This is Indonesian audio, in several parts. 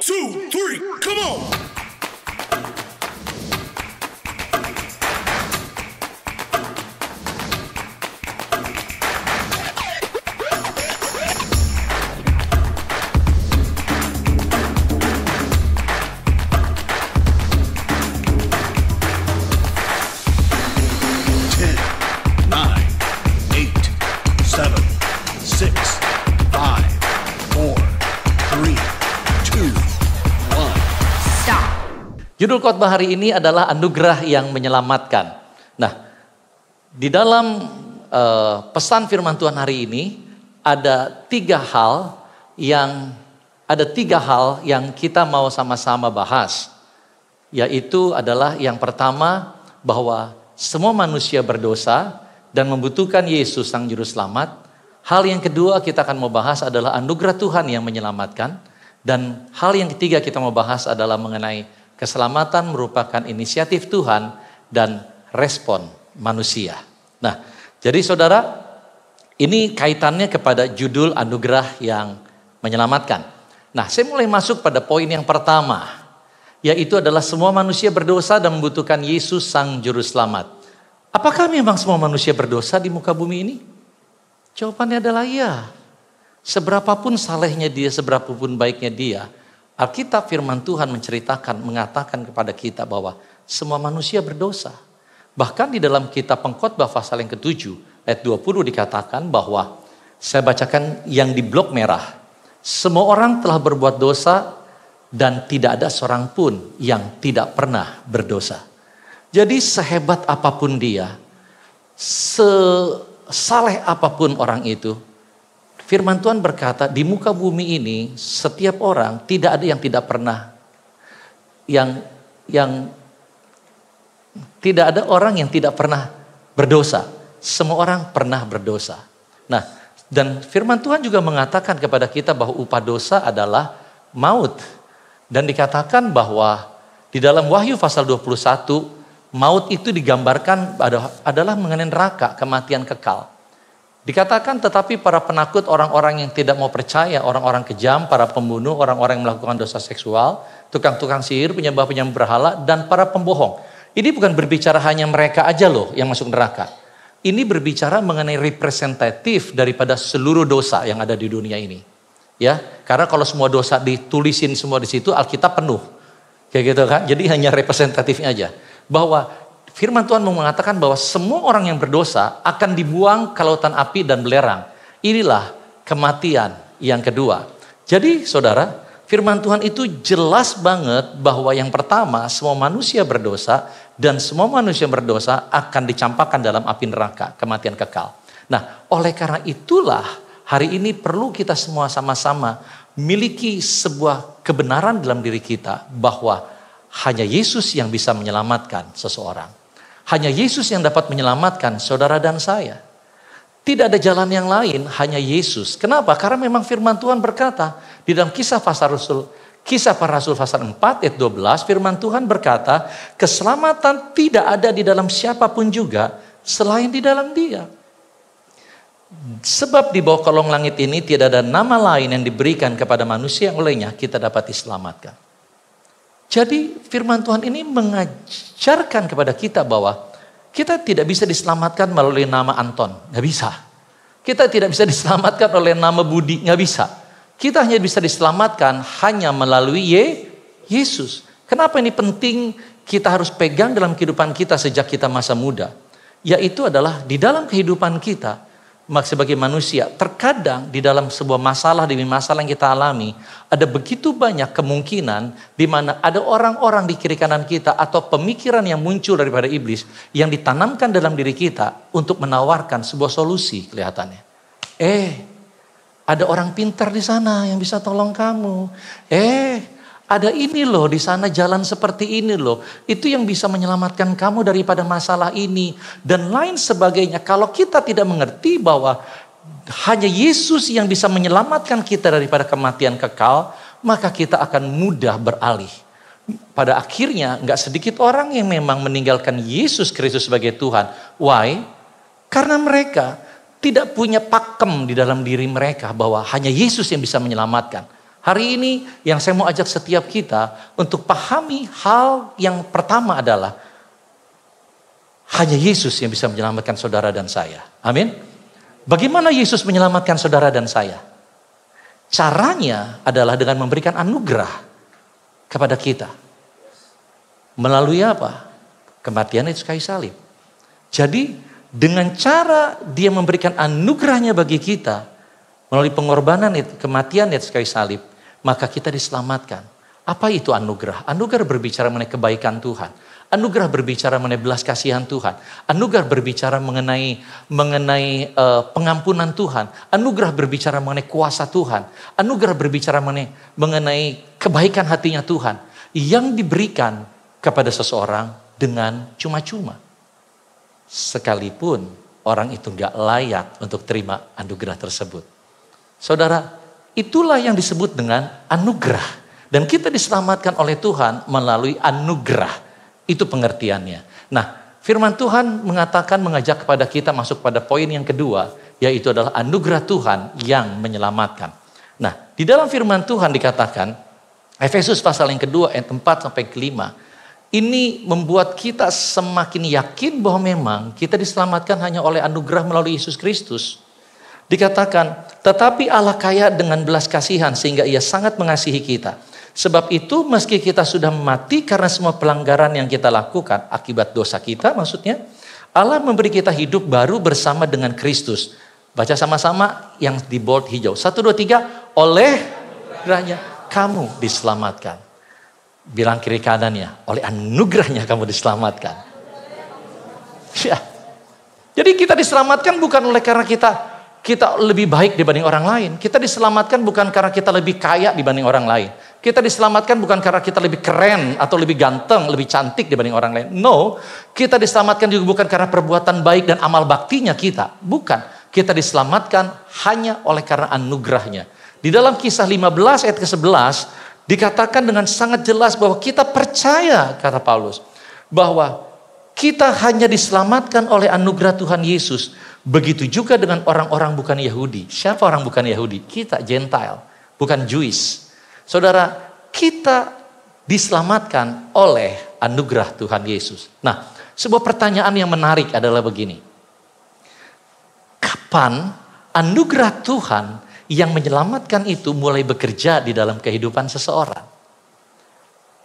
2, 3, come on! Judul khotbah hari ini adalah anugerah yang menyelamatkan. Nah, di dalam pesan firman Tuhan hari ini ada tiga hal yang kita mau sama-sama bahas. Yaitu adalah yang pertama bahwa semua manusia berdosa dan membutuhkan Yesus Sang Juru Selamat. Hal yang kedua kita akan mau bahas adalah anugerah Tuhan yang menyelamatkan. Dan hal yang ketiga kita mau bahas adalah mengenai keselamatan merupakan inisiatif Tuhan dan respon manusia. Nah, jadi saudara, ini kaitannya kepada judul anugerah yang menyelamatkan. Nah, saya mulai masuk pada poin yang pertama, yaitu adalah semua manusia berdosa dan membutuhkan Yesus Sang Juru Selamat. Apakah memang semua manusia berdosa di muka bumi ini? Jawabannya adalah ya. Seberapapun salehnya dia, seberapapun baiknya dia, Alkitab firman Tuhan mengatakan kepada kita bahwa semua manusia berdosa. Bahkan di dalam kitab Pengkhotbah pasal yang ke-7 ayat 20 dikatakan bahwa, saya bacakan yang di blok merah. Semua orang telah berbuat dosa dan tidak ada seorang pun yang tidak pernah berdosa. Jadi sehebat apapun dia, sesaleh apapun orang itu, firman Tuhan berkata di muka bumi ini setiap orang tidak ada yang tidak pernah tidak ada orang yang tidak pernah berdosa. Semua orang pernah berdosa. Nah, dan firman Tuhan juga mengatakan kepada kita bahwa upah dosa adalah maut. Dan dikatakan bahwa di dalam Wahyu pasal 21 maut itu digambarkan adalah mengenai neraka, kematian kekal. Dikatakan tetapi para penakut, orang-orang yang tidak mau percaya, orang-orang kejam, para pembunuh, orang-orang yang melakukan dosa seksual, tukang-tukang sihir, penyembah-penyembah berhala, dan para pembohong. Ini bukan berbicara hanya mereka aja loh yang masuk neraka. Ini berbicara mengenai representatif daripada seluruh dosa yang ada di dunia ini. Ya, karena kalau semua dosa ditulisin semua di situ, Alkitab penuh. Kayak gitu kan, jadi hanya representatifnya aja. Bahwa firman Tuhan mengatakan bahwa semua orang yang berdosa akan dibuang ke lautan api dan belerang. Inilah kematian yang kedua. Jadi saudara, firman Tuhan itu jelas banget bahwa yang pertama semua manusia berdosa dan semua manusia berdosa akan dicampakkan dalam api neraka, kematian kekal. Nah, oleh karena itulah hari ini perlu kita semua sama-sama miliki sebuah kebenaran dalam diri kita bahwa hanya Yesus yang bisa menyelamatkan seseorang. Hanya Yesus yang dapat menyelamatkan saudara dan saya. Tidak ada jalan yang lain, hanya Yesus. Kenapa? Karena memang firman Tuhan berkata di dalam Kisah Para Rasul pasal 4 ayat 12, firman Tuhan berkata, keselamatan tidak ada di dalam siapapun juga selain di dalam Dia. Sebab di bawah kolong langit ini tidak ada nama lain yang diberikan kepada manusia yang olehnya kita dapat diselamatkan. Jadi firman Tuhan ini mengajarkan kepada kita bahwa kita tidak bisa diselamatkan melalui nama Anton. Gak bisa. Kita tidak bisa diselamatkan oleh nama Budi. Gak bisa. Kita hanya bisa diselamatkan hanya melalui Yesus. Kenapa ini penting kita harus pegang dalam kehidupan kita sejak kita masa muda? Yaitu adalah di dalam kehidupan kita sebagai manusia, terkadang di dalam sebuah masalah demi masalah yang kita alami, ada begitu banyak kemungkinan di mana ada orang-orang di kiri kanan kita atau pemikiran yang muncul daripada iblis yang ditanamkan dalam diri kita untuk menawarkan sebuah solusi kelihatannya. Ada orang pintar di sana yang bisa tolong kamu. Ada ini loh, di sana jalan seperti ini loh. Itu yang bisa menyelamatkan kamu daripada masalah ini. Dan lain sebagainya. Kalau kita tidak mengerti bahwa hanya Yesus yang bisa menyelamatkan kita daripada kematian kekal, maka kita akan mudah beralih. Pada akhirnya gak sedikit orang yang memang meninggalkan Yesus Kristus sebagai Tuhan. Why? Karena mereka tidak punya pakem di dalam diri mereka bahwa hanya Yesus yang bisa menyelamatkan. Hari ini yang saya mau ajak setiap kita untuk pahami hal yang pertama adalah hanya Yesus yang bisa menyelamatkan saudara dan saya. Amin. Bagaimana Yesus menyelamatkan saudara dan saya? Caranya adalah dengan memberikan anugerah kepada kita. Melalui apa? Kematian Yesus kayu salib. Jadi dengan cara dia memberikan anugerahnya bagi kita, melalui pengorbanan itu, kematian Yesus kayu salib, maka kita diselamatkan. Apa itu anugerah? Anugerah berbicara mengenai kebaikan Tuhan. Anugerah berbicara mengenai belas kasihan Tuhan. Anugerah berbicara mengenai pengampunan Tuhan. Anugerah berbicara mengenai kuasa Tuhan. Anugerah berbicara mengenai kebaikan hatinya Tuhan. Yang diberikan kepada seseorang dengan cuma-cuma. Sekalipun orang itu gak layak untuk terima anugerah tersebut. Saudara, itulah yang disebut dengan anugerah. Dan kita diselamatkan oleh Tuhan melalui anugerah. Itu pengertiannya. Nah, firman Tuhan mengajak kepada kita masuk pada poin yang kedua, yaitu adalah anugerah Tuhan yang menyelamatkan. Nah, di dalam firman Tuhan dikatakan, Efesus pasal yang kedua ayat 4 sampai 5, ini membuat kita semakin yakin bahwa memang kita diselamatkan hanya oleh anugerah melalui Yesus Kristus. Dikatakan, tetapi Allah kaya dengan belas kasihan sehingga ia sangat mengasihi kita. Sebab itu meski kita sudah mati karena semua pelanggaran yang kita lakukan akibat dosa kita maksudnya, Allah memberi kita hidup baru bersama dengan Kristus. Baca sama-sama yang di bold hijau. 1, 2, 3. Oleh anugerahnya kamu diselamatkan. Bilang kiri kanannya, oleh anugerahnya kamu diselamatkan. Ya. Jadi kita diselamatkan bukan oleh karena kita lebih baik dibanding orang lain. Kita diselamatkan bukan karena kita lebih kaya dibanding orang lain. Kita diselamatkan bukan karena kita lebih keren atau lebih ganteng, lebih cantik dibanding orang lain. No, kita diselamatkan juga bukan karena perbuatan baik dan amal baktinya kita. Bukan, kita diselamatkan hanya oleh karena anugerahnya. Di dalam Kisah 15 ayat ke-11 dikatakan dengan sangat jelas bahwa kita percaya, kata Paulus, bahwa kita hanya diselamatkan oleh anugerah Tuhan Yesus. Begitu juga dengan orang-orang bukan Yahudi. Siapa orang bukan Yahudi? Kita Gentile, bukan Jewish. Saudara, kita diselamatkan oleh anugerah Tuhan Yesus. Nah, sebuah pertanyaan yang menarik adalah begini. Kapan anugerah Tuhan yang menyelamatkan itu mulai bekerja di dalam kehidupan seseorang?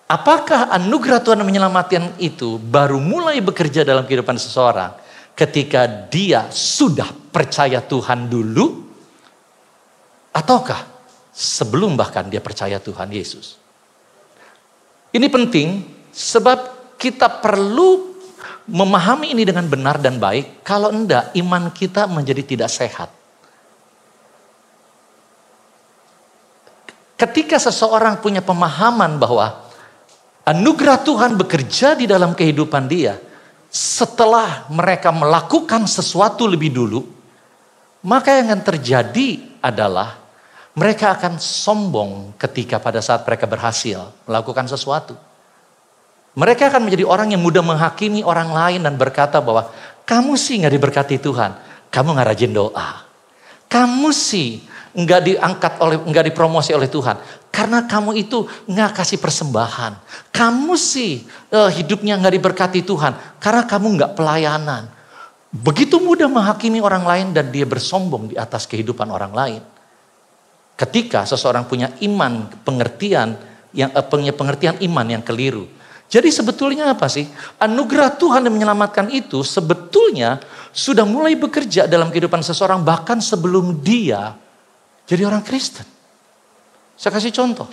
Apakah anugerah Tuhan yang menyelamatkan itu baru mulai bekerja dalam kehidupan seseorang ketika dia sudah percaya Tuhan dulu? Ataukah sebelum bahkan dia percaya Tuhan Yesus? Ini penting sebab kita perlu memahami ini dengan benar dan baik. Kalau enggak, iman kita menjadi tidak sehat. Ketika seseorang punya pemahaman bahwa anugerah Tuhan bekerja di dalam kehidupan dia setelah mereka melakukan sesuatu lebih dulu, maka yang akan terjadi adalah mereka akan sombong ketika pada saat mereka berhasil melakukan sesuatu. Mereka akan menjadi orang yang mudah menghakimi orang lain dan berkata bahwa kamu sih gak diberkati Tuhan, kamu gak rajin doa. Kamu sih gak dipromosi oleh Tuhan karena kamu itu gak kasih persembahan. Kamu sih hidupnya gak diberkati Tuhan karena kamu gak pelayanan. Begitu mudah menghakimi orang lain dan dia bersombong di atas kehidupan orang lain. Ketika seseorang punya iman, pengertian iman yang keliru. Jadi sebetulnya apa sih? Anugerah Tuhan yang menyelamatkan itu sebetulnya sudah mulai bekerja dalam kehidupan seseorang bahkan sebelum dia jadi orang Kristen. Saya kasih contoh.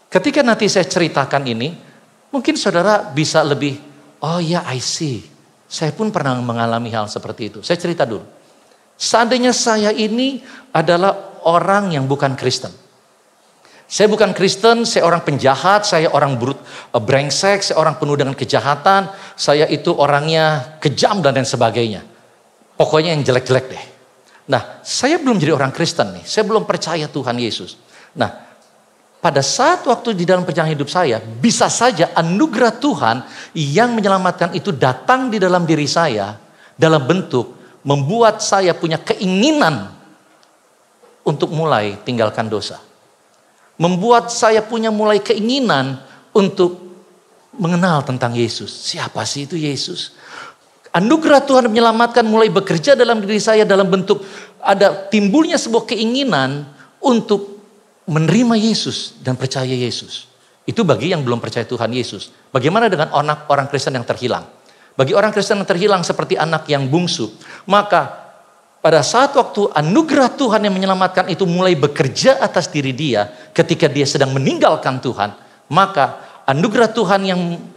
Ketika nanti saya ceritakan ini, mungkin saudara bisa lebih, oh ya I see. Saya pun pernah mengalami hal seperti itu. Saya cerita dulu. Seandainya saya ini adalah orang yang bukan Kristen. Saya bukan Kristen, saya orang penjahat, saya orang brengsek, saya orang penuh dengan kejahatan, saya itu orangnya kejam dan lain sebagainya. Pokoknya yang jelek-jelek deh. Nah, saya belum jadi orang Kristen nih, saya belum percaya Tuhan Yesus. Nah, pada saat waktu di dalam perjalanan hidup saya, bisa saja anugerah Tuhan yang menyelamatkan itu datang di dalam diri saya dalam bentuk membuat saya punya keinginan untuk mulai tinggalkan dosa. membuat saya punya mulai keinginan untuk mengenal tentang Yesus. Siapa sih itu Yesus? Anugerah Tuhan menyelamatkan mulai bekerja dalam diri saya dalam bentuk ada timbulnya sebuah keinginan untuk menerima Yesus dan percaya Yesus. Itu bagi yang belum percaya Tuhan Yesus. Bagaimana dengan orang Kristen yang terhilang? Bagi orang Kristen yang terhilang seperti anak yang bungsu, maka pada saat waktu anugerah Tuhan yang menyelamatkan itu mulai bekerja atas diri dia ketika dia sedang meninggalkan Tuhan, maka anugerah Tuhan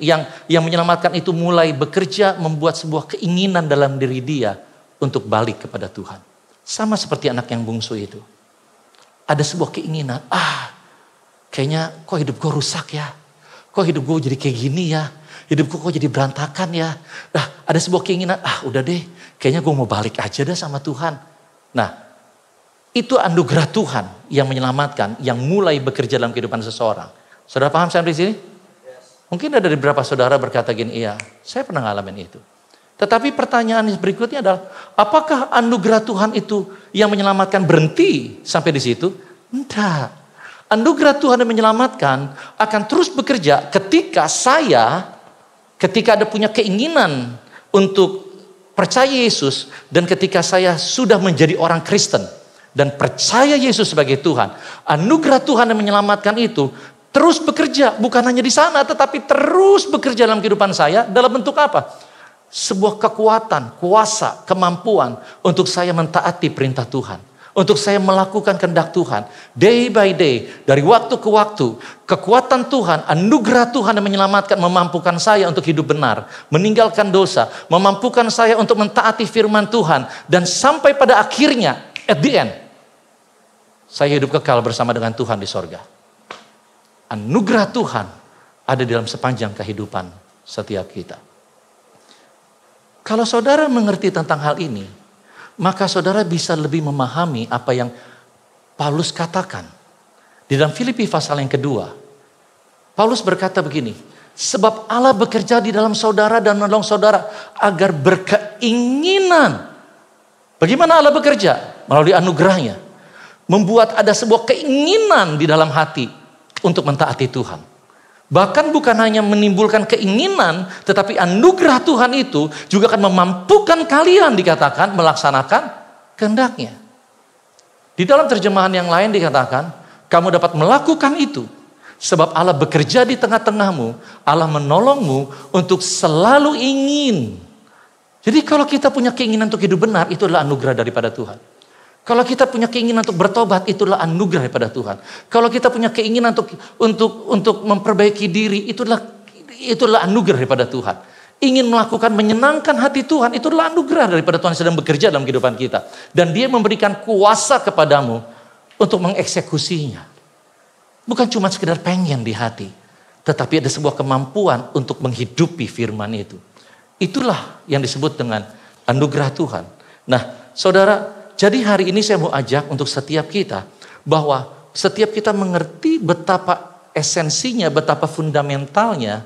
yang menyelamatkan itu mulai bekerja membuat sebuah keinginan dalam diri dia untuk balik kepada Tuhan. Sama seperti anak yang bungsu itu. Ada sebuah keinginan, kayaknya kok hidup gue rusak ya. Kok hidup gue jadi kayak gini ya. Hidup gue kok jadi berantakan ya. Ada sebuah keinginan, udah deh. Kayaknya gue mau balik aja deh sama Tuhan. Nah, itu anugerah Tuhan yang menyelamatkan, yang mulai bekerja dalam kehidupan seseorang. Saudara paham sampai di sini? Mungkin ada beberapa saudara berkata gini, iya, saya pernah ngalamin itu. Tetapi pertanyaan berikutnya adalah, apakah anugerah Tuhan itu yang menyelamatkan berhenti sampai di situ? Tidak. Anugerah Tuhan yang menyelamatkan akan terus bekerja ketika ada punya keinginan untuk percaya Yesus, dan ketika saya sudah menjadi orang Kristen dan percaya Yesus sebagai Tuhan, anugerah Tuhan yang menyelamatkan itu terus bekerja, bukan hanya di sana tetapi terus bekerja dalam kehidupan saya dalam bentuk apa? Sebuah kekuatan, kuasa, kemampuan untuk saya mentaati perintah Tuhan, untuk saya melakukan kehendak Tuhan day by day, dari waktu ke waktu. Kekuatan Tuhan, anugerah Tuhan yang menyelamatkan memampukan saya untuk hidup benar, meninggalkan dosa, memampukan saya untuk mentaati firman Tuhan, dan sampai pada akhirnya at the end saya hidup kekal bersama dengan Tuhan di sorga. Anugerah Tuhan ada di dalam sepanjang kehidupan setiap kita. Kalau saudara mengerti tentang hal ini, maka saudara bisa lebih memahami apa yang Paulus katakan. Di dalam Filipi pasal yang kedua, Paulus berkata begini, sebab Allah bekerja di dalam saudara dan menolong saudara agar berkeinginan. Bagaimana Allah bekerja? Melalui anugerahnya. Membuat ada sebuah keinginan di dalam hati untuk mentaati Tuhan. Bahkan bukan hanya menimbulkan keinginan, tetapi anugerah Tuhan itu juga akan memampukan kalian, dikatakan, melaksanakan kehendaknya. Di dalam terjemahan yang lain dikatakan, kamu dapat melakukan itu sebab Allah bekerja di tengah-tengahmu, Allah menolongmu untuk selalu ingin. Jadi kalau kita punya keinginan untuk hidup benar, itu adalah anugerah daripada Tuhan. Kalau kita punya keinginan untuk bertobat, itulah anugerah daripada Tuhan. Kalau kita punya keinginan untuk memperbaiki diri, itulah anugerah daripada Tuhan. Ingin melakukan menyenangkan hati Tuhan, itulah anugerah daripada Tuhan yang sedang bekerja dalam kehidupan kita. Dan Dia memberikan kuasa kepadamu untuk mengeksekusinya. Bukan cuma sekedar pengen di hati, tetapi ada sebuah kemampuan untuk menghidupi firman itu. Itulah yang disebut dengan anugerah Tuhan. Nah, saudara, jadi hari ini saya mau ajak untuk setiap kita, bahwa setiap kita mengerti betapa esensinya, betapa fundamentalnya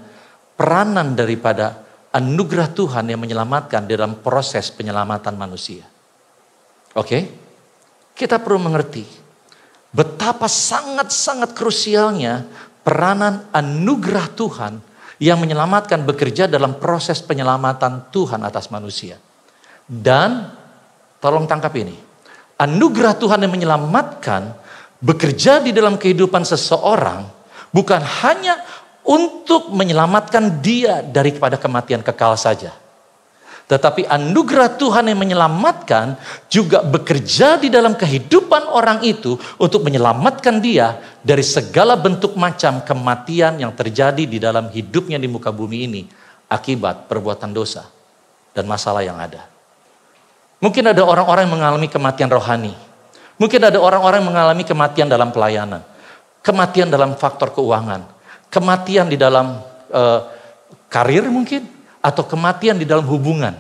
peranan daripada anugerah Tuhan yang menyelamatkan dalam proses penyelamatan manusia. Oke? Kita perlu mengerti betapa sangat-sangat krusialnya peranan anugerah Tuhan yang menyelamatkan bekerja dalam proses penyelamatan Tuhan atas manusia. Dan tolong tangkap ini. Anugerah Tuhan yang menyelamatkan bekerja di dalam kehidupan seseorang bukan hanya untuk menyelamatkan dia daripada kematian kekal saja. Tetapi anugerah Tuhan yang menyelamatkan juga bekerja di dalam kehidupan orang itu untuk menyelamatkan dia dari segala bentuk macam kematian yang terjadi di dalam hidupnya di muka bumi ini akibat perbuatan dosa dan masalah yang ada. Mungkin ada orang-orang yang mengalami kematian rohani. Mungkin ada orang-orang yang mengalami kematian dalam pelayanan. Kematian dalam faktor keuangan. Kematian di dalam karir mungkin. Atau kematian di dalam hubungan.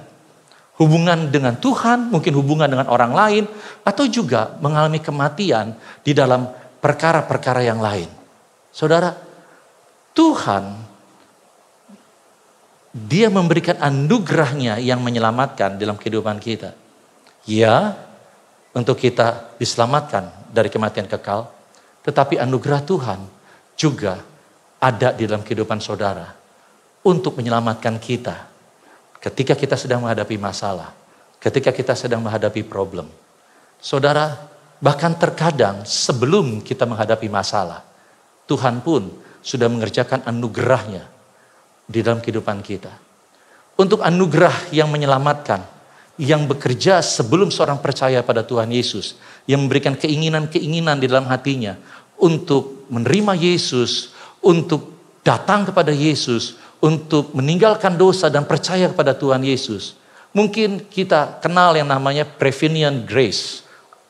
Hubungan dengan Tuhan, mungkin hubungan dengan orang lain. Atau juga mengalami kematian di dalam perkara-perkara yang lain. Saudara, Tuhan, Dia memberikan anugerahnya yang menyelamatkan dalam kehidupan kita. Ya, untuk kita diselamatkan dari kematian kekal. Tetapi anugerah Tuhan juga ada di dalam kehidupan saudara untuk menyelamatkan kita ketika kita sedang menghadapi masalah, ketika kita sedang menghadapi problem. Saudara, bahkan terkadang sebelum kita menghadapi masalah, Tuhan pun sudah mengerjakan anugerahnya di dalam kehidupan kita. Untuk anugerah yang menyelamatkan, yang bekerja sebelum seorang percaya pada Tuhan Yesus, yang memberikan keinginan-keinginan di dalam hatinya untuk menerima Yesus, untuk datang kepada Yesus, untuk meninggalkan dosa dan percaya kepada Tuhan Yesus. Mungkin kita kenal yang namanya prevenient grace,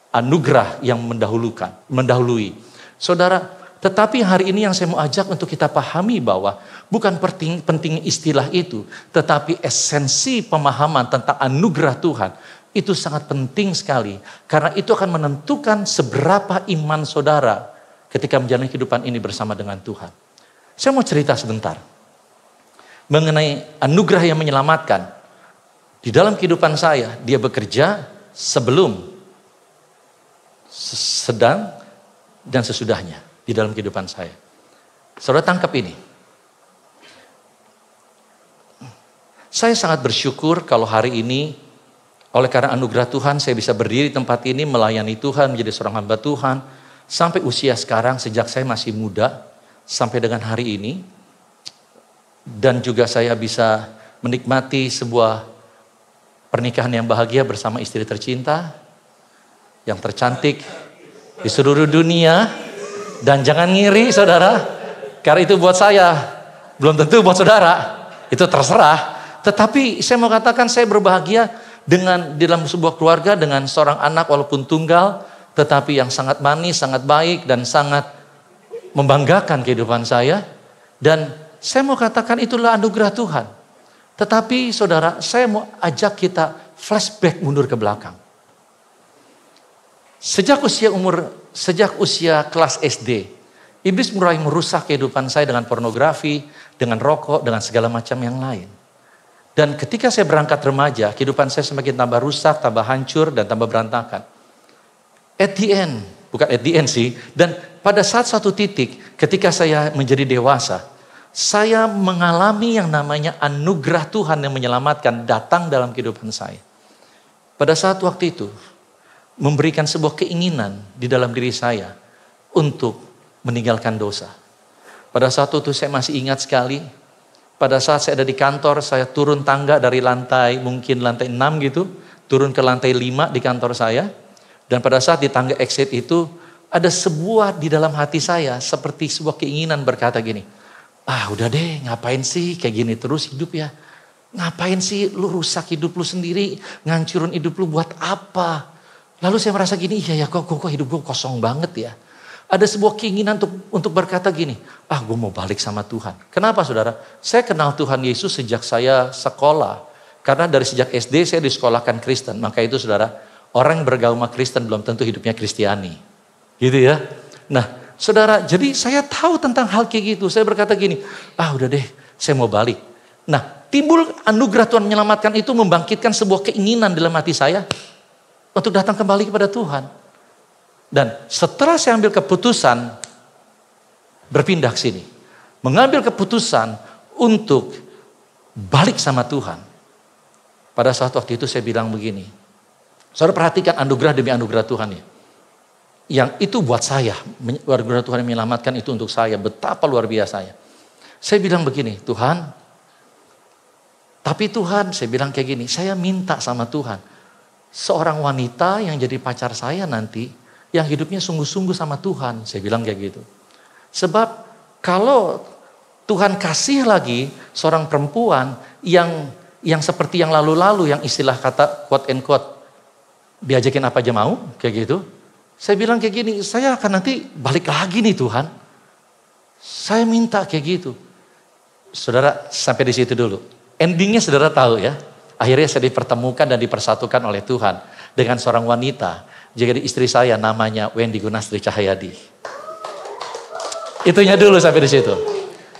anugerah yang mendahului. Saudara, tetapi hari ini yang saya mau ajak untuk kita pahami bahwa bukan penting istilah itu, tetapi esensi pemahaman tentang anugerah Tuhan itu sangat penting sekali. Karena itu akan menentukan seberapa iman saudara ketika menjalani kehidupan ini bersama dengan Tuhan. Saya mau cerita sebentar mengenai anugerah yang menyelamatkan. Di dalam kehidupan saya, dia bekerja sebelum, sedang, dan sesudahnya di dalam kehidupan saya. Saudara tangkap ini. Saya sangat bersyukur kalau hari ini, oleh karena anugerah Tuhan, saya bisa berdiri di tempat ini, melayani Tuhan, menjadi seorang hamba Tuhan. Sampai usia sekarang, sejak saya masih muda, sampai dengan hari ini. Dan juga saya bisa menikmati sebuah pernikahan yang bahagia bersama istri tercinta, yang tercantik di seluruh dunia. Dan jangan ngiri saudara, karena itu buat saya, belum tentu buat saudara, itu terserah. Tetapi saya mau katakan saya berbahagia dengan di dalam sebuah keluarga dengan seorang anak walaupun tunggal, tetapi yang sangat manis, sangat baik, dan sangat membanggakan kehidupan saya. Dan saya mau katakan itulah anugerah Tuhan. Tetapi saudara, saya mau ajak kita flashback mundur ke belakang. Sejak usia kelas SD, iblis mulai merusak kehidupan saya dengan pornografi, dengan rokok, dengan segala macam yang lain. Dan ketika saya berangkat remaja, kehidupan saya semakin tambah rusak, tambah hancur, dan tambah berantakan. Bukan at the end sih, dan pada saat satu titik ketika saya menjadi dewasa, saya mengalami yang namanya anugerah Tuhan yang menyelamatkan datang dalam kehidupan saya. Pada saat waktu itu, memberikan sebuah keinginan di dalam diri saya untuk meninggalkan dosa. Pada saat itu saya masih ingat sekali, pada saat saya ada di kantor, saya turun tangga dari mungkin lantai 6 gitu, turun ke lantai 5 di kantor saya. Dan pada saat di tangga exit itu, ada sebuah di dalam hati saya, seperti sebuah keinginan berkata gini, udah deh, ngapain sih kayak gini terus hidup ya? Ngapain sih lu rusak hidup lu sendiri, ngancurin hidup lu buat apa? Lalu saya merasa gini, iya ya kok hidup gue kosong banget ya. Ada sebuah keinginan untuk berkata gini, gue mau balik sama Tuhan. Kenapa saudara? Saya kenal Tuhan Yesus sejak saya sekolah. Karena dari sejak SD saya disekolahkan Kristen. Maka itu saudara, orang yang beragama Kristen belum tentu hidupnya Kristiani. Gitu ya. Nah saudara, jadi saya tahu tentang hal kayak gitu. Saya berkata gini, udah deh, saya mau balik. Nah, timbul anugerah Tuhan menyelamatkan itu membangkitkan sebuah keinginan dalam hati saya untuk datang kembali kepada Tuhan. Dan setelah saya ambil keputusan berpindah ke sini, mengambil keputusan untuk balik sama Tuhan. Pada saat waktu itu saya bilang begini, saudara perhatikan anugerah demi anugerah Tuhan ya. Yang itu buat saya, anugerah Tuhan yang menyelamatkan itu untuk saya, betapa luar biasanya. Saya bilang begini, Tuhan, tapi Tuhan, saya bilang kayak gini, saya minta sama Tuhan, seorang wanita yang jadi pacar saya nanti, yang hidupnya sungguh-sungguh sama Tuhan, saya bilang kayak gitu. Sebab kalau Tuhan kasih lagi seorang perempuan yang seperti yang lalu-lalu, yang istilah kata quote and quote, diajakin apa aja mau, kayak gitu. Saya bilang kayak gini, saya akan nanti balik lagi nih Tuhan. Saya minta kayak gitu. Saudara, sampai di situ dulu. Endingnya saudara tahu ya. Akhirnya saya dipertemukan dan dipersatukan oleh Tuhan dengan seorang wanita. Jadi istri saya namanya Wendy Gunastri Cahyadi. Itunya dulu sampai di situ.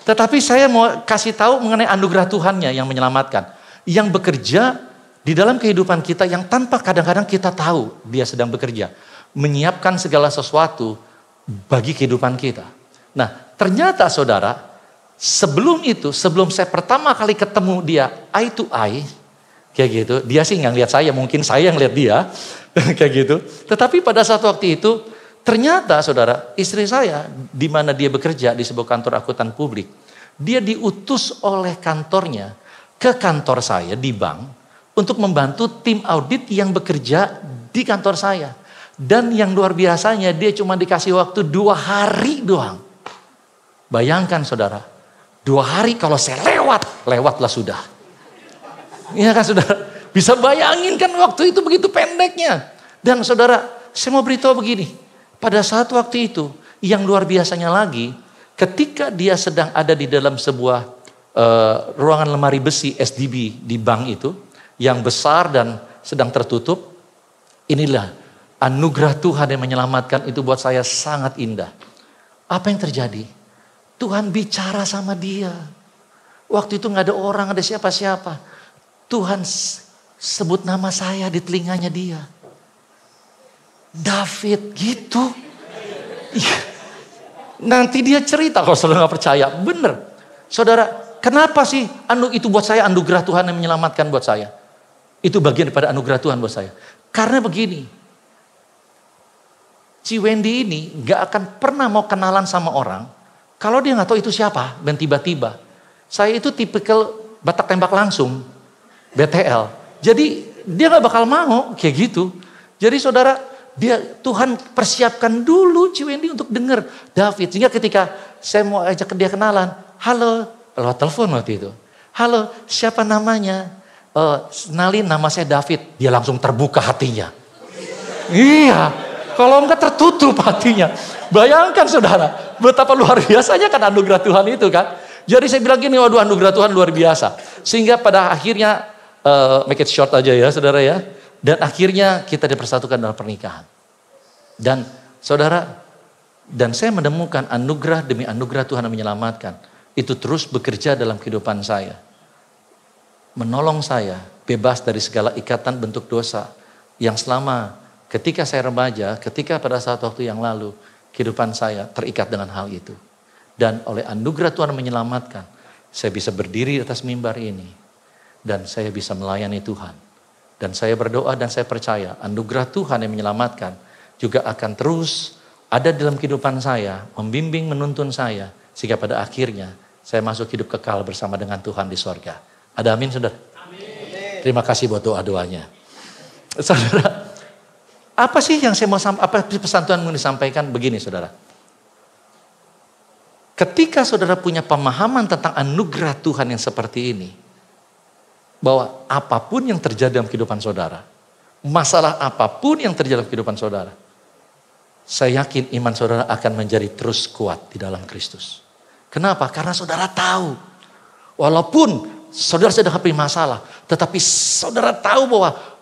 Tetapi saya mau kasih tahu mengenai anugerah Tuhannya yang menyelamatkan. Yang bekerja di dalam kehidupan kita yang tanpa kadang-kadang kita tahu dia sedang bekerja. Menyiapkan segala sesuatu bagi kehidupan kita. Nah, ternyata saudara, sebelum itu, sebelum saya pertama kali ketemu dia eye to eye, kayak gitu, dia sih nggak lihat saya, mungkin saya yang lihat dia, kayak gitu. Tetapi pada saat waktu itu, ternyata saudara, istri saya, di mana dia bekerja di sebuah kantor akuntan publik, dia diutus oleh kantornya ke kantor saya di bank untuk membantu tim audit yang bekerja di kantor saya. Dan yang luar biasanya, dia cuma dikasih waktu 2 hari doang. Bayangkan saudara, 2 hari kalau saya lewatlah sudah. Iya kan saudara? Bisa bayangin kan waktu itu begitu pendeknya. Dan saudara, saya mau beritahu begini. Pada saat waktu itu, yang luar biasanya lagi, ketika dia sedang ada di dalam sebuah ruangan lemari besi SDB di bank itu, yang besar dan sedang tertutup, inilah anugerah Tuhan yang menyelamatkan itu buat saya sangat indah. Apa yang terjadi? Tuhan bicara sama dia. Waktu itu gak ada orang, ada siapa-siapa. Tuhan sebut nama saya di telinganya dia. David gitu. Nanti dia cerita kalau saudara gak percaya. Bener. Saudara, kenapa sih itu buat saya anugerah Tuhan yang menyelamatkan buat saya? Itu bagian daripada anugerah Tuhan buat saya. Karena begini. Si Wendy ini gak akan pernah mau kenalan sama orang kalau dia gak tahu itu siapa. Dan tiba-tiba. Saya itu tipikal batak tembak langsung. BTL. Jadi dia gak bakal mau kayak gitu. Jadi saudara, Tuhan persiapkan dulu Ci Wendy untuk dengar David. Sehingga ketika saya mau ajak dia kenalan. Halo, lewat telepon waktu itu. Halo, siapa namanya? Kenalin, nama saya David. Dia langsung terbuka hatinya. Iya, kalau enggak tertutup hatinya. Bayangkan saudara, betapa luar biasanya kan anugerah Tuhan itu kan. Jadi saya bilang gini, waduh anugerah Tuhan luar biasa. Sehingga pada akhirnya, make it short aja ya saudara ya. Dan akhirnya kita dipersatukan dalam pernikahan. Dan saudara, dan saya menemukan anugerah demi anugerah Tuhan yang menyelamatkan. Itu terus bekerja dalam kehidupan saya. Menolong saya bebas dari segala ikatan bentuk dosa. Yang selama ketika saya remaja, ketika pada saat waktu yang lalu, kehidupan saya terikat dengan hal itu. Dan oleh anugerah Tuhan menyelamatkan, saya bisa berdiri di atas mimbar ini. Dan saya bisa melayani Tuhan. Dan saya berdoa dan saya percaya anugerah Tuhan yang menyelamatkan juga akan terus ada dalam kehidupan saya, membimbing, menuntun saya. Sehingga pada akhirnya saya masuk hidup kekal bersama dengan Tuhan di sorga. Ada amin saudara? Amin. Terima kasih buat doa-doanya. Saudara, apa sih yang saya mau apa pesan Tuhan mau disampaikan? Begini saudara. Ketika saudara punya pemahaman tentang anugerah Tuhan yang seperti ini. Bahwa apapun yang terjadi dalam kehidupan saudara. Masalah apapun yang terjadi dalam kehidupan saudara. Saya yakin iman saudara akan menjadi terus kuat di dalam Kristus. Kenapa? Karena saudara tahu. Walaupun saudara sedang menghadapi masalah. Tetapi saudara tahu bahwa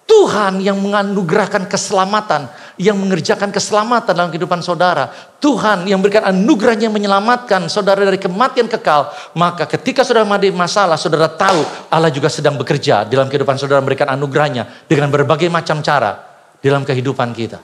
Tuhan yang menganugerahkan keselamatan. Yang mengerjakan keselamatan dalam kehidupan saudara. Tuhan yang berikan anugerahnya menyelamatkan saudara dari kematian kekal. Maka ketika saudara menghadapi masalah, saudara tahu Allah juga sedang bekerja dalam kehidupan saudara, memberikan anugerahnya dengan berbagai macam cara dalam kehidupan kita.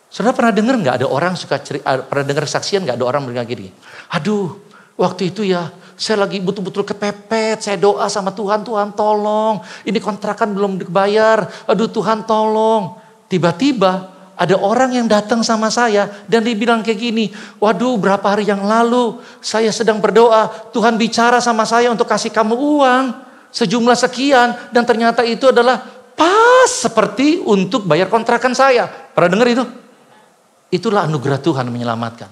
Saudara pernah dengar nggak ada orang suka pernah dengar kesaksian nggak ada orang bilang gini, aduh waktu itu ya saya lagi betul-betul kepepet, saya doa sama Tuhan, Tuhan tolong, ini kontrakan belum dibayar, aduh Tuhan tolong. Tiba-tiba ada orang yang datang sama saya dan dia bilang kayak gini, waduh berapa hari yang lalu saya sedang berdoa, Tuhan bicara sama saya untuk kasih kamu uang sejumlah sekian dan ternyata itu adalah pas seperti untuk bayar kontrakan saya. Pernah dengar itu? Itulah anugerah Tuhan menyelamatkan.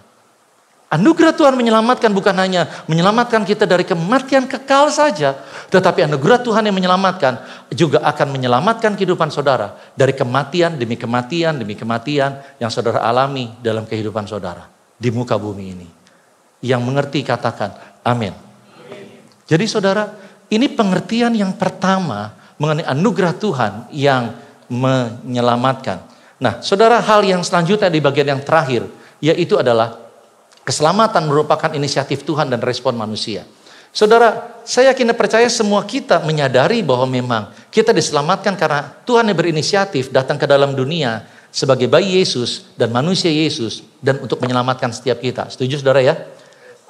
Anugerah Tuhan menyelamatkan bukan hanya menyelamatkan kita dari kematian kekal saja. Tetapi anugerah Tuhan yang menyelamatkan juga akan menyelamatkan kehidupan saudara. Dari kematian demi kematian demi kematian yang saudara alami dalam kehidupan saudara. Di muka bumi ini. Yang mengerti katakan amin. Jadi saudara, ini pengertian yang pertama mengenai anugerah Tuhan yang menyelamatkan. Nah, saudara, hal yang selanjutnya di bagian yang terakhir, yaitu adalah keselamatan merupakan inisiatif Tuhan dan respon manusia. Saudara, saya yakin dan percaya semua kita menyadari bahwa memang kita diselamatkan karena Tuhan yang berinisiatif datang ke dalam dunia sebagai bayi Yesus dan manusia Yesus dan untuk menyelamatkan setiap kita. Setuju saudara ya?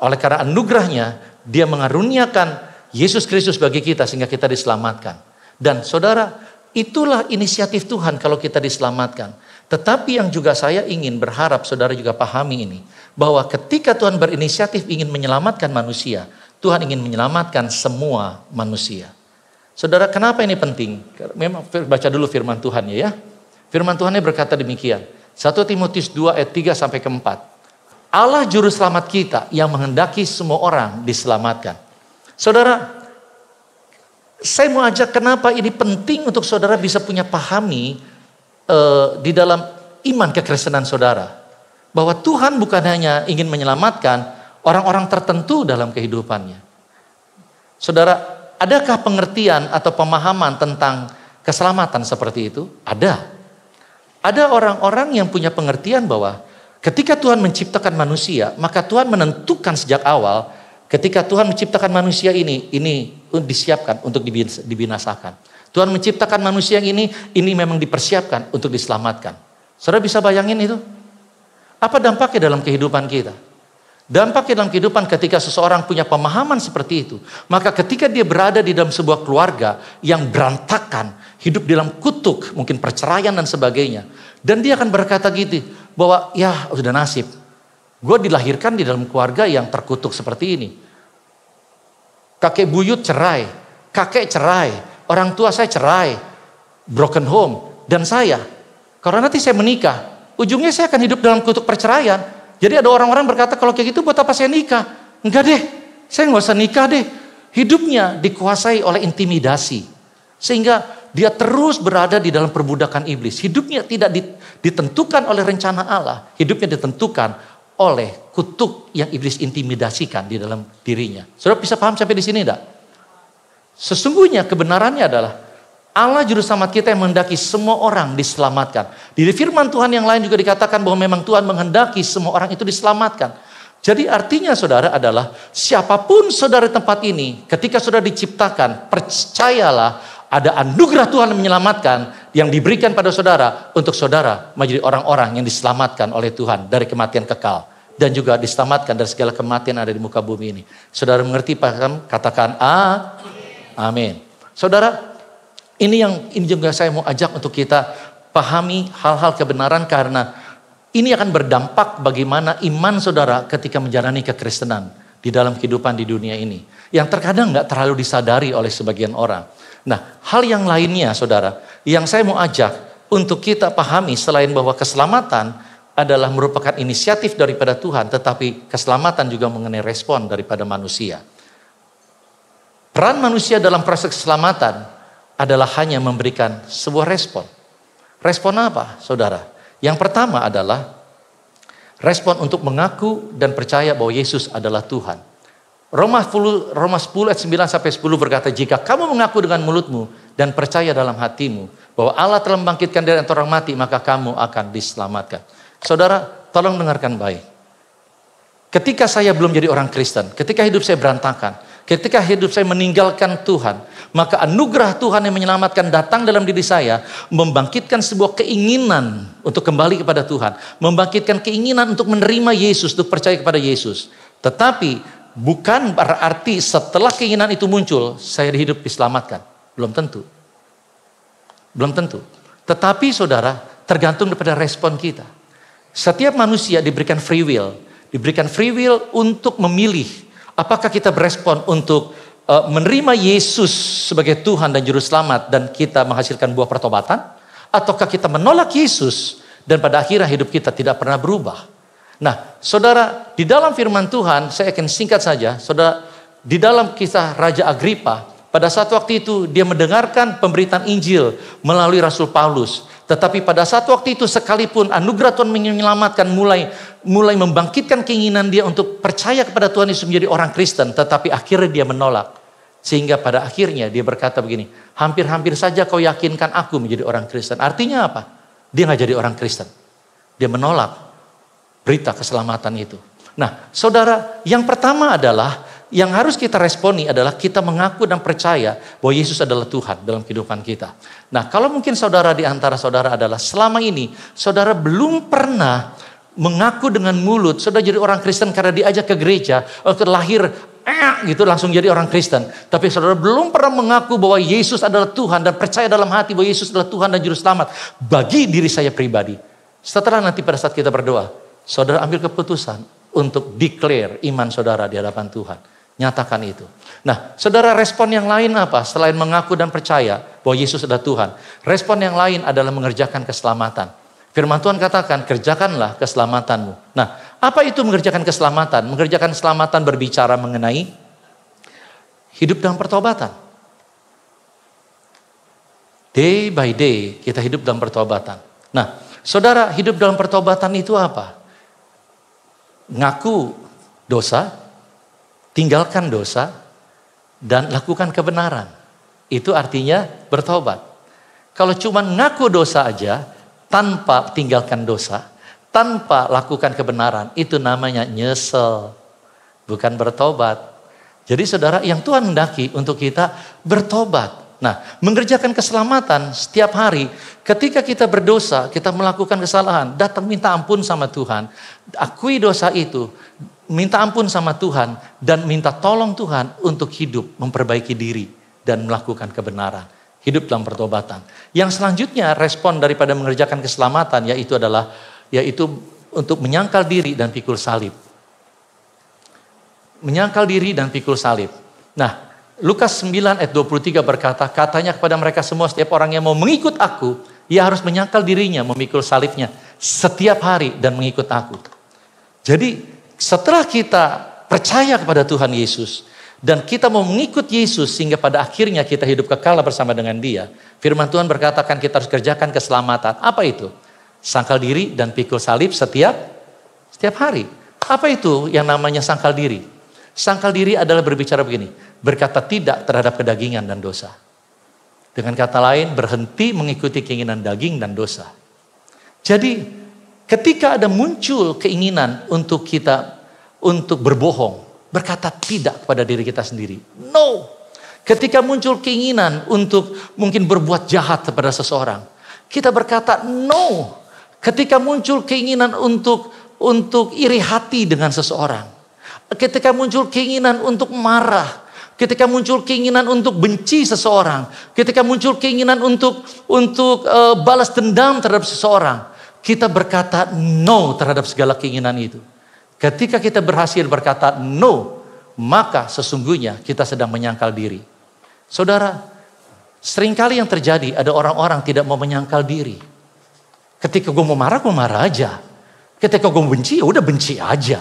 Oleh karena anugerahnya, dia mengaruniakan Yesus Kristus bagi kita sehingga kita diselamatkan. Dan saudara, itulah inisiatif Tuhan kalau kita diselamatkan. Tetapi yang juga saya ingin berharap saudara juga pahami ini. Bahwa ketika Tuhan berinisiatif ingin menyelamatkan manusia, Tuhan ingin menyelamatkan semua manusia. Saudara, kenapa ini penting? Memang baca dulu firman Tuhan ya. Firman Tuhannya berkata demikian. 1 Timotius 2 ayat 3 sampai ke 4. Allah juru selamat kita yang menghendaki semua orang diselamatkan. Saudara, saya mau ajak kenapa ini penting untuk saudara bisa punya pahami di dalam iman kekristenan saudara. Bahwa Tuhan bukan hanya ingin menyelamatkan orang-orang tertentu dalam kehidupannya. Saudara, adakah pengertian atau pemahaman tentang keselamatan seperti itu? Ada. Ada orang-orang yang punya pengertian bahwa ketika Tuhan menciptakan manusia, maka Tuhan menentukan sejak awal ketika Tuhan menciptakan manusia ini disiapkan untuk dibinasakan. Tuhan menciptakan manusia yang ini memang dipersiapkan untuk diselamatkan. Saudara bisa bayangin itu? Apa dampaknya dalam kehidupan kita? Dampaknya dalam kehidupan ketika seseorang punya pemahaman seperti itu. Maka ketika dia berada di dalam sebuah keluarga yang berantakan, hidup dalam kutuk, mungkin perceraian dan sebagainya. Dan dia akan berkata gitu, bahwa ya sudah nasib. Gue dilahirkan di dalam keluarga yang terkutuk seperti ini. Kakek buyut cerai, kakek cerai, orang tua saya cerai, broken home. Dan saya, karena nanti saya menikah, ujungnya saya akan hidup dalam kutuk perceraian. Jadi ada orang-orang berkata kalau kayak gitu buat apa saya nikah? Enggak deh, saya nggak usah nikah deh. Hidupnya dikuasai oleh intimidasi. Sehingga dia terus berada di dalam perbudakan iblis. Hidupnya tidak ditentukan oleh rencana Allah. Hidupnya ditentukan oleh kutuk yang iblis intimidasikan di dalam dirinya. Saudara bisa paham sampai di sini enggak? Sesungguhnya kebenarannya adalah Allah juru selamat kita yang menghendaki semua orang diselamatkan. Di firman Tuhan yang lain juga dikatakan bahwa memang Tuhan menghendaki semua orang itu diselamatkan. Jadi artinya saudara adalah siapapun saudara di tempat ini, ketika saudara diciptakan, percayalah ada anugerah Tuhan yang menyelamatkan yang diberikan pada saudara untuk saudara menjadi orang-orang yang diselamatkan oleh Tuhan dari kematian kekal. Dan juga diselamatkan dari segala kematian yang ada di muka bumi ini. Saudara mengerti paham? Katakan amin. Saudara, ini juga saya mau ajak untuk kita pahami hal-hal kebenaran karena ini akan berdampak bagaimana iman saudara ketika menjalani kekristenan di dalam kehidupan di dunia ini. Yang terkadang nggak terlalu disadari oleh sebagian orang. Nah, hal yang lainnya saudara, yang saya mau ajak untuk kita pahami selain bahwa keselamatan adalah merupakan inisiatif daripada Tuhan, tetapi keselamatan juga mengenai respon daripada manusia. Peran manusia dalam proses keselamatan adalah hanya memberikan sebuah respon. Respon apa, saudara? Yang pertama adalah respon untuk mengaku dan percaya bahwa Yesus adalah Tuhan. Roma 10 ayat 9 sampai 10 berkata, jika kamu mengaku dengan mulutmu dan percaya dalam hatimu bahwa Allah telah membangkitkan dari antara orang mati, maka kamu akan diselamatkan. Saudara, tolong dengarkan baik. Ketika saya belum jadi orang Kristen, ketika hidup saya berantakan, ketika hidup saya meninggalkan Tuhan, maka anugerah Tuhan yang menyelamatkan datang dalam diri saya, membangkitkan sebuah keinginan untuk kembali kepada Tuhan, membangkitkan keinginan untuk menerima Yesus, untuk percaya kepada Yesus. Tetapi bukan berarti setelah keinginan itu muncul, saya hidup diselamatkan. Belum tentu. Belum tentu. Tetapi saudara, tergantung daripada respon kita. Setiap manusia diberikan free will. Diberikan free will untuk memilih apakah kita berespon untuk menerima Yesus sebagai Tuhan dan Juru Selamat dan kita menghasilkan buah pertobatan, ataukah kita menolak Yesus dan pada akhirnya hidup kita tidak pernah berubah. Nah, saudara, di dalam firman Tuhan, saya akan singkat saja, saudara, di dalam kisah Raja Agripa, pada saat waktu itu dia mendengarkan pemberitaan Injil melalui Rasul Paulus. Tetapi pada saat waktu itu sekalipun anugerah Tuhan menyelamatkan, mulai membangkitkan keinginan dia untuk percaya kepada Tuhan Yesus menjadi orang Kristen. Tetapi akhirnya dia menolak. Sehingga pada akhirnya dia berkata begini, hampir-hampir saja kau yakinkan aku menjadi orang Kristen. Artinya apa? Dia gak jadi orang Kristen. Dia menolak berita keselamatan itu. Nah, saudara, yang pertama adalah yang harus kita responi adalah kita mengaku dan percaya bahwa Yesus adalah Tuhan dalam kehidupan kita. Nah, kalau mungkin saudara di antara saudara adalah selama ini saudara belum pernah mengaku dengan mulut, saudara jadi orang Kristen karena diajak ke gereja, waktu lahir gitu langsung jadi orang Kristen. Tapi saudara belum pernah mengaku bahwa Yesus adalah Tuhan dan percaya dalam hati bahwa Yesus adalah Tuhan dan Juru Selamat bagi diri saya pribadi. Setelah nanti pada saat kita berdoa, saudara ambil keputusan untuk declare iman saudara di hadapan Tuhan. Nyatakan itu. Nah, saudara respon yang lain apa? Selain mengaku dan percaya bahwa Yesus adalah Tuhan. Respon yang lain adalah mengerjakan keselamatan. Firman Tuhan katakan, kerjakanlah keselamatanmu. Nah, apa itu mengerjakan keselamatan? Mengerjakan keselamatan berbicara mengenai hidup dalam pertobatan. Day by day kita hidup dalam pertobatan. Nah, saudara hidup dalam pertobatan itu apa? Ngaku dosa, tinggalkan dosa, dan lakukan kebenaran. Itu artinya bertobat. Kalau cuma ngaku dosa aja, tanpa tinggalkan dosa, tanpa lakukan kebenaran, itu namanya nyesel, bukan bertobat. Jadi saudara, yang Tuhan hendaki untuk kita bertobat. Nah, mengerjakan keselamatan setiap hari, ketika kita berdosa, kita melakukan kesalahan, datang minta ampun sama Tuhan, akui dosa itu, minta ampun sama Tuhan, dan minta tolong Tuhan untuk hidup, memperbaiki diri, dan melakukan kebenaran. Hidup dalam pertobatan. Yang selanjutnya respon daripada mengerjakan keselamatan yaitu untuk menyangkal diri dan pikul salib. Menyangkal diri dan pikul salib. Nah, Lukas 9 ayat 23 berkata, katanya kepada mereka semua, setiap orang yang mau mengikut aku, ia harus menyangkal dirinya, memikul salibnya setiap hari dan mengikut aku. Jadi setelah kita percaya kepada Tuhan Yesus, dan kita mau mengikut Yesus sehingga pada akhirnya kita hidup kekal bersama dengan Dia. Firman Tuhan berkatakan kita harus kerjakan keselamatan. Apa itu? Sangkal diri dan pikul salib setiap hari. Apa itu yang namanya sangkal diri? Sangkal diri adalah berbicara begini, berkata tidak terhadap kedagingan dan dosa. Dengan kata lain, berhenti mengikuti keinginan daging dan dosa. Jadi ketika ada muncul keinginan untuk kita untuk berbohong, berkata tidak kepada diri kita sendiri. No. Ketika muncul keinginan untuk mungkin berbuat jahat kepada seseorang, kita berkata no. Ketika muncul keinginan untuk iri hati dengan seseorang, ketika muncul keinginan untuk marah, ketika muncul keinginan untuk benci seseorang, ketika muncul keinginan untuk balas dendam terhadap seseorang, kita berkata no terhadap segala keinginan itu. Ketika kita berhasil berkata no, maka sesungguhnya kita sedang menyangkal diri. Saudara, seringkali yang terjadi ada orang-orang tidak mau menyangkal diri. Ketika gue mau marah aja. Ketika gue benci, ya udah benci aja.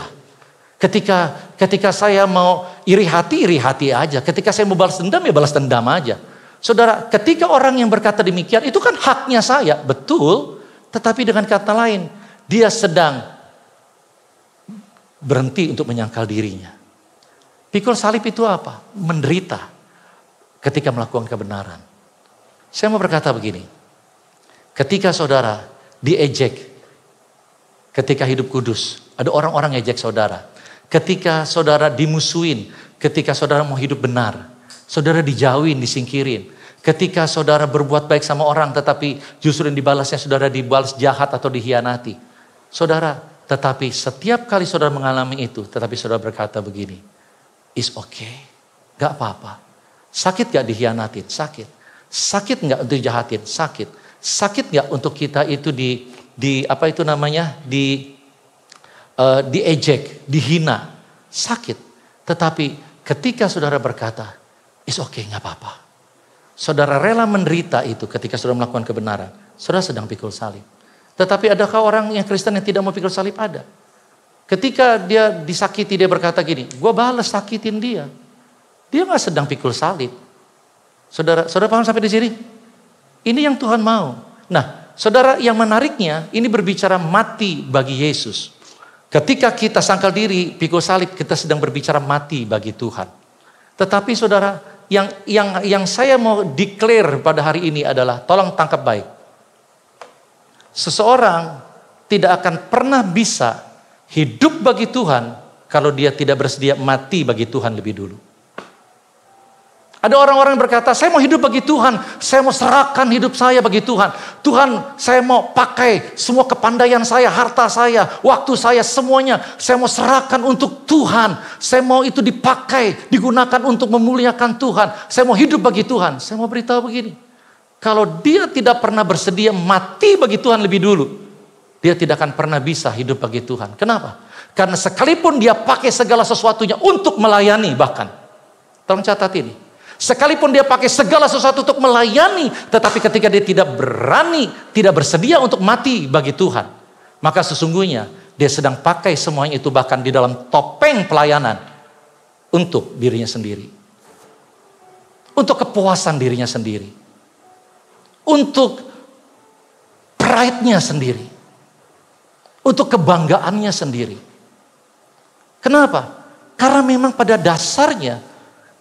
Ketika saya mau iri hati aja. Ketika saya mau balas dendam, ya balas dendam aja. Saudara, ketika orang yang berkata demikian, itu kan haknya saya, betul. Tetapi dengan kata lain, dia sedang berhenti untuk menyangkal dirinya. Pikul salib itu apa? Menderita ketika melakukan kebenaran. Saya mau berkata begini. Ketika saudara diejek, ketika hidup kudus, ada orang-orang ejek saudara. Ketika saudara dimusuhin, ketika saudara mau hidup benar, saudara dijauhin, disingkirin. Ketika saudara berbuat baik sama orang, tetapi justru yang dibalasnya saudara dibalas jahat atau dihianati. Saudara, tetapi setiap kali saudara mengalami itu, tetapi saudara berkata begini, is okay, gak apa-apa. Sakit gak dihianatin? Sakit. Sakit gak untuk dijahatin? Sakit. Sakit gak untuk kita itu diejek, dihina? Sakit. Tetapi ketika saudara berkata, is okay, gak apa-apa. Saudara rela menderita itu ketika saudara melakukan kebenaran. Saudara sedang pikul salib. Tetapi adakah orang yang Kristen yang tidak mau pikul salib? Ada. Ketika dia disakiti, dia berkata gini, gue balas sakitin dia. Dia gak sedang pikul salib. Saudara paham sampai di sini? Ini yang Tuhan mau. Nah, saudara, yang menariknya, ini berbicara mati bagi Yesus. Ketika kita sangkal diri, pikul salib, kita sedang berbicara mati bagi Tuhan. Tetapi saudara, yang saya mau declare pada hari ini adalah, tolong tangkap baik. Seseorang tidak akan pernah bisa hidup bagi Tuhan kalau dia tidak bersedia mati bagi Tuhan lebih dulu. Ada orang-orang yang berkata, saya mau hidup bagi Tuhan, saya mau serahkan hidup saya bagi Tuhan. Tuhan, saya mau pakai semua kepandaian saya, harta saya, waktu saya, semuanya. Saya mau serahkan untuk Tuhan. Saya mau itu dipakai, digunakan untuk memuliakan Tuhan. Saya mau hidup bagi Tuhan. Saya mau beritahu begini, kalau dia tidak pernah bersedia mati bagi Tuhan lebih dulu, dia tidak akan pernah bisa hidup bagi Tuhan. Kenapa? Karena sekalipun dia pakai segala sesuatunya untuk melayani bahkan. Tolong catat ini. Sekalipun dia pakai segala sesuatu untuk melayani, tetapi ketika dia tidak berani, tidak bersedia untuk mati bagi Tuhan, maka sesungguhnya dia sedang pakai semuanya itu bahkan di dalam topeng pelayanan untuk dirinya sendiri. Untuk kepuasan dirinya sendiri. Untuk pride-nya sendiri. Untuk kebanggaannya sendiri. Kenapa? Karena memang pada dasarnya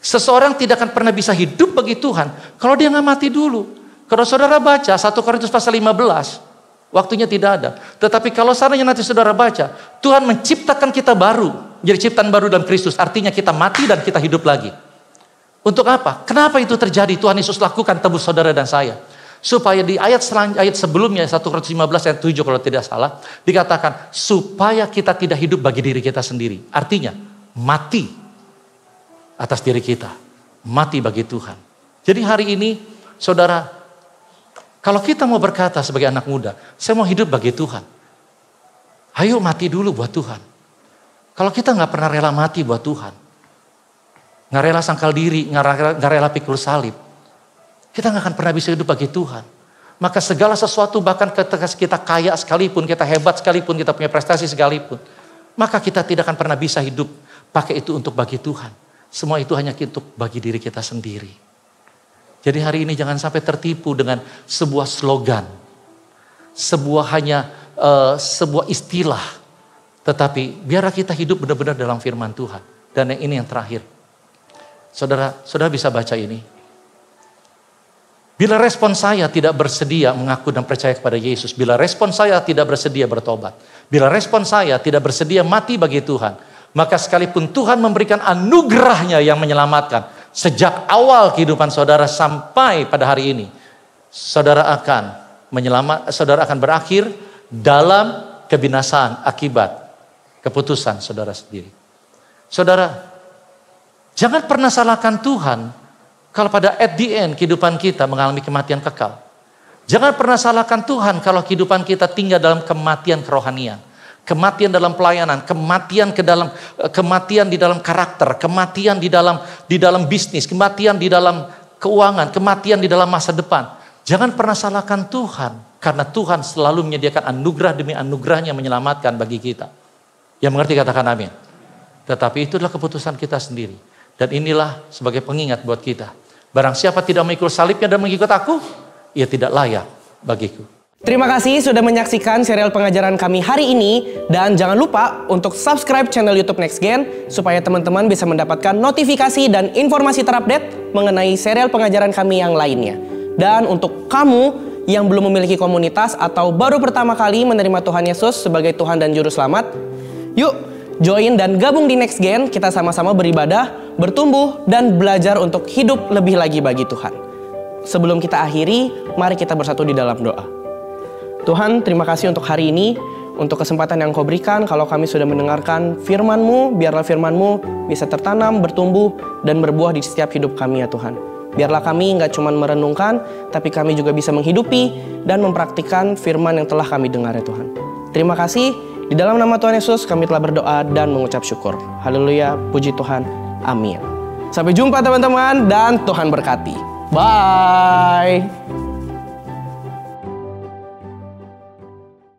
seseorang tidak akan pernah bisa hidup bagi Tuhan kalau dia nggak mati dulu. Kalau saudara baca 1 Korintus pasal 15, waktunya tidak ada. Tetapi kalau seandainya nanti saudara baca, Tuhan menciptakan kita baru, jadi ciptaan baru dalam Kristus. Artinya kita mati dan kita hidup lagi. Untuk apa? Kenapa itu terjadi? Tuhan Yesus lakukan tebus saudara dan saya. Supaya di ayat sebelumnya 1 Korintus 15 ayat 7 kalau tidak salah, dikatakan supaya kita tidak hidup bagi diri kita sendiri. Artinya mati atas diri kita, mati bagi Tuhan. Jadi hari ini, saudara, kalau kita mau berkata sebagai anak muda, saya mau hidup bagi Tuhan. Ayo mati dulu buat Tuhan. Kalau kita nggak pernah rela mati buat Tuhan, nggak rela sangkal diri, nggak rela pikul salib, kita nggak akan pernah bisa hidup bagi Tuhan. Maka segala sesuatu, bahkan ketika kita kaya sekalipun, kita hebat sekalipun, kita punya prestasi sekalipun, maka kita tidak akan pernah bisa hidup pakai itu untuk bagi Tuhan. Semua itu hanya untuk bagi diri kita sendiri. Jadi hari ini jangan sampai tertipu dengan sebuah slogan. Sebuah istilah. Tetapi biarlah kita hidup benar-benar dalam firman Tuhan. Dan yang ini yang terakhir. Saudara bisa baca ini. Bila respon saya tidak bersedia mengaku dan percaya kepada Yesus. Bila respon saya tidak bersedia bertobat. Bila respon saya tidak bersedia mati bagi Tuhan. Maka sekalipun Tuhan memberikan anugerahnya yang menyelamatkan. Sejak awal kehidupan saudara sampai pada hari ini. Saudara akan berakhir dalam kebinasaan akibat keputusan saudara sendiri. Saudara, jangan pernah salahkan Tuhan kalau pada at the end kehidupan kita mengalami kematian kekal. Jangan pernah salahkan Tuhan kalau kehidupan kita tinggal dalam kematian kerohanian. Kematian dalam pelayanan, kematian di dalam karakter, kematian di dalam bisnis, kematian di dalam keuangan, kematian di dalam masa depan. Jangan pernah salahkan Tuhan, karena Tuhan selalu menyediakan anugerah demi anugerahnya menyelamatkan bagi kita. Yang mengerti katakan amin. Tetapi itu adalah keputusan kita sendiri. Dan inilah sebagai pengingat buat kita. Barang siapa tidak mengikut salibnya dan mengikut aku, ia tidak layak bagiku. Terima kasih sudah menyaksikan serial pengajaran kami hari ini. Dan jangan lupa untuk subscribe channel YouTube Next Gen supaya teman-teman bisa mendapatkan notifikasi dan informasi terupdate mengenai serial pengajaran kami yang lainnya. Dan untuk kamu yang belum memiliki komunitas atau baru pertama kali menerima Tuhan Yesus sebagai Tuhan dan Juru Selamat, yuk join dan gabung di Next Gen. Kita sama-sama beribadah, bertumbuh, dan belajar untuk hidup lebih lagi bagi Tuhan. Sebelum kita akhiri, mari kita bersatu di dalam doa. Tuhan, terima kasih untuk hari ini, untuk kesempatan yang Kau berikan. Kalau kami sudah mendengarkan firman-Mu, biarlah firman-Mu bisa tertanam, bertumbuh, dan berbuah di setiap hidup kami ya Tuhan. Biarlah kami nggak cuma merenungkan, tapi kami juga bisa menghidupi dan mempraktikkan firman yang telah kami dengar ya Tuhan. Terima kasih, di dalam nama Tuhan Yesus kami telah berdoa dan mengucap syukur. Haleluya, puji Tuhan, amin. Sampai jumpa teman-teman, dan Tuhan berkati. Bye.